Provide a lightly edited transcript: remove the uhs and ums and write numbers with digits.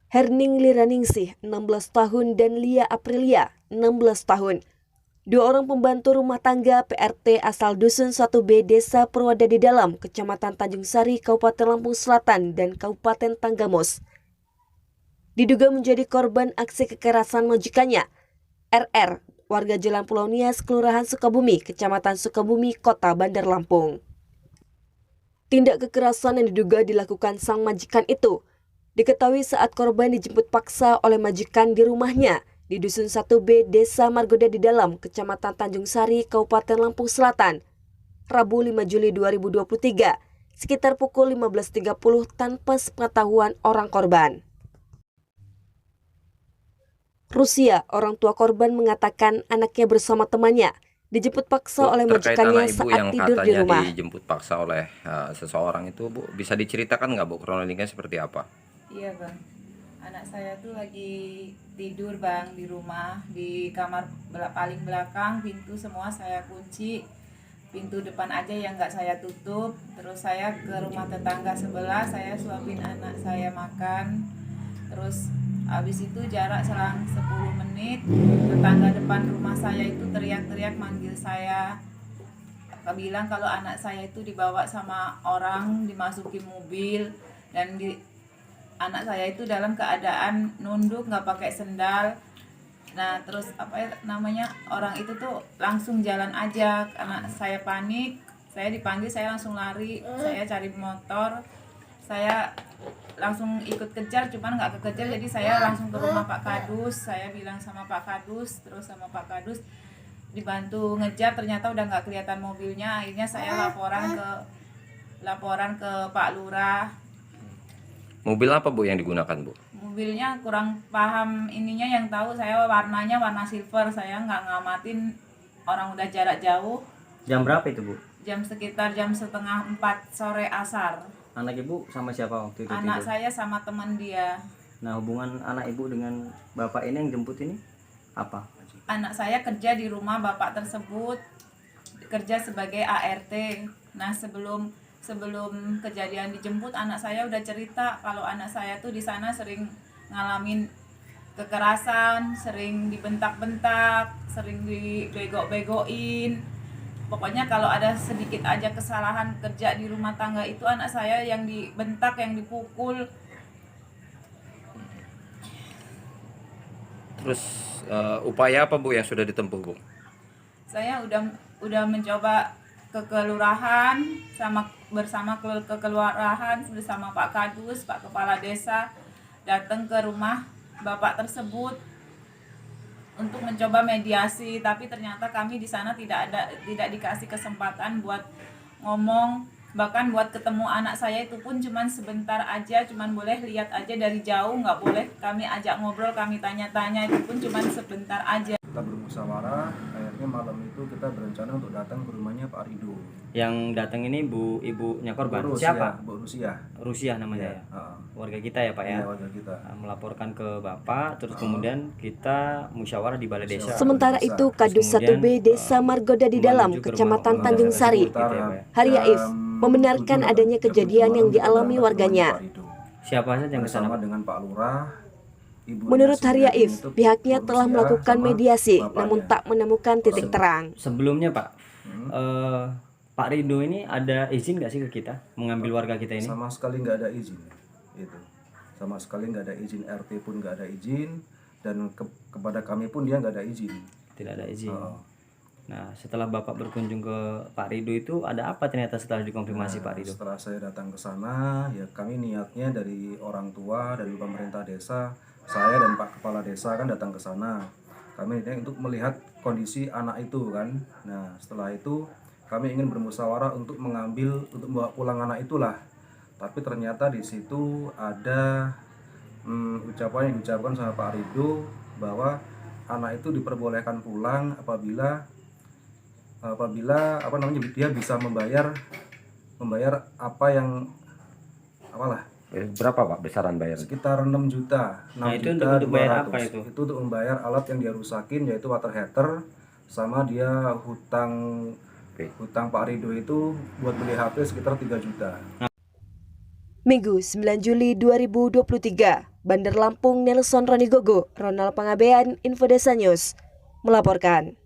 Herning Liraningsih, 16 tahun, dan Lia Aprilia, 16 tahun. Dua orang pembantu rumah tangga PRT asal Dusun 1B Desa Purwodadi Dalam, Kecamatan Tanjung Sari, Kabupaten Lampung Selatan, dan Kabupaten Tanggamus, diduga menjadi korban aksi kekerasan majikannya, RR, warga Jalan Pulau Nias, Kelurahan Sukabumi, Kecamatan Sukabumi, Kota Bandar Lampung. Tindak kekerasan yang diduga dilakukan sang majikan itu diketahui saat korban dijemput paksa oleh majikan di rumahnya di Dusun 1B Desa Margodadi Dalam, Kecamatan Tanjung Sari, Kabupaten Lampung Selatan, Rabu 5 Juli 2023, sekitar pukul 15.30 tanpa sepengetahuan orang korban. Rusia, orang tua korban, mengatakan anaknya bersama temannya dijemput paksa oleh majikannya saat tidur di rumah. Dijemput paksa oleh seseorang itu, Bu, bisa diceritakan nggak, Bu, kronologinya seperti apa? Iya, Bang. Anak saya tuh lagi tidur, Bang, di rumah, di kamar paling belakang, pintu semua saya kunci, pintu depan aja yang nggak saya tutup. Terus saya ke rumah tetangga sebelah, saya suapin anak saya makan. Terus habis itu jarak selang 10 menit, tetangga depan rumah saya itu teriak-teriak manggil saya. Bilang kalau anak saya itu dibawa sama orang, dimasukin mobil, dan anak saya itu dalam keadaan nunduk, nggak pakai sendal. Nah, terus orang itu tuh langsung jalan aja. Anak saya panik, saya dipanggil, saya langsung lari, saya cari motor, saya langsung ikut kejar, cuman nggak kekejar, jadi saya langsung ke rumah Pak Kadus. Saya bilang sama Pak Kadus, terus sama Pak Kadus dibantu ngejar, ternyata udah nggak kelihatan mobilnya. Akhirnya saya laporan ke Pak Lurah. Mobil apa, Bu, yang digunakan, Bu? Mobilnya kurang paham ininya, yang tahu saya warnanya warna silver. Saya nggak ngamatin, orang udah jarak jauh. Jam berapa itu, Bu? Sekitar jam 3:30 sore asar. Anak Ibu sama siapa waktu itu? Anak saya sama teman dia. Nah, hubungan anak Ibu dengan bapak ini yang jemput ini apa? Anak saya kerja di rumah bapak tersebut, kerja sebagai ART. Nah, sebelum kejadian dijemput, anak saya udah cerita kalau anak saya tuh di sana sering ngalamin kekerasan, sering dibentak-bentak, sering dibego-begoin. Pokoknya kalau ada sedikit aja kesalahan kerja di rumah tangga itu, anak saya yang dibentak, yang dipukul. Terus upaya apa, Bu, yang sudah ditempuh, Bu? Saya udah mencoba ke kelurahan bersama kelurahan bersama Pak Kadus, Pak Kepala Desa, datang ke rumah bapak tersebut untuk mencoba mediasi, tapi ternyata kami di sana tidak dikasih kesempatan buat ngomong. Bahkan buat ketemu anak saya itu pun cuman sebentar aja, cuman boleh lihat aja dari jauh, nggak boleh kami ajak ngobrol, kami tanya-tanya, itu pun cuman sebentar aja. Kita bermusyawarah, akhirnya malam itu kita berencana untuk datang ke rumahnya Pak Rido. Yang datang ini ibunya korban. Bu Rusia, siapa? Bu Rusia. Rusia namanya ya. Warga kita ya, Pak ya. Warga kita. Melaporkan ke Bapak, terus kemudian kita musyawarah di balai desa. Sementara itu, Kadus 1B Desa Margodadi Dalam, Kecamatan Tanjung Sari, Hari Yaif, membenarkan adanya kejadian yang dialami warganya. Siapa saja yang kesana? Dengan Pak Lurah. Menurut Hari Yaif, pihaknya telah melakukan mediasi, namun tak menemukan titik terang. Sebelumnya, Pak, Pak Rido ini ada izin nggak sih ke kita mengambil warga kita ini? Sama sekali nggak ada izin, itu. Sama sekali nggak ada izin, RT pun nggak ada izin, dan kepada kami pun dia nggak ada izin. Tidak ada izin. Nah, setelah Bapak berkunjung ke Pak Rido itu ada apa ternyata setelah dikonfirmasi Pak Rido? Setelah saya datang ke sana, ya kami niatnya dari orang tua dan pemerintah desa, saya dan Pak Kepala Desa kan datang ke sana. Kami untuk melihat kondisi anak itu kan. Nah, setelah itu kami ingin bermusyawarah untuk membawa pulang anak itulah. Tapi ternyata di situ ada ucapan yang diucapkan sama Pak Rido bahwa anak itu diperbolehkan pulang apabila dia bisa membayar Berapa, Pak, besaran bayar? Sekitar 6 juta. Nah, itu untuk bayar apa itu? Itu untuk membayar alat yang dia rusakin, yaitu water heater, sama dia hutang Pak Rido itu buat beli HP sekitar 3 juta. Minggu 9 Juli 2023, Bandar Lampung, Nelson Ronigogo, Ronald Pangabean, Info Desa News, melaporkan.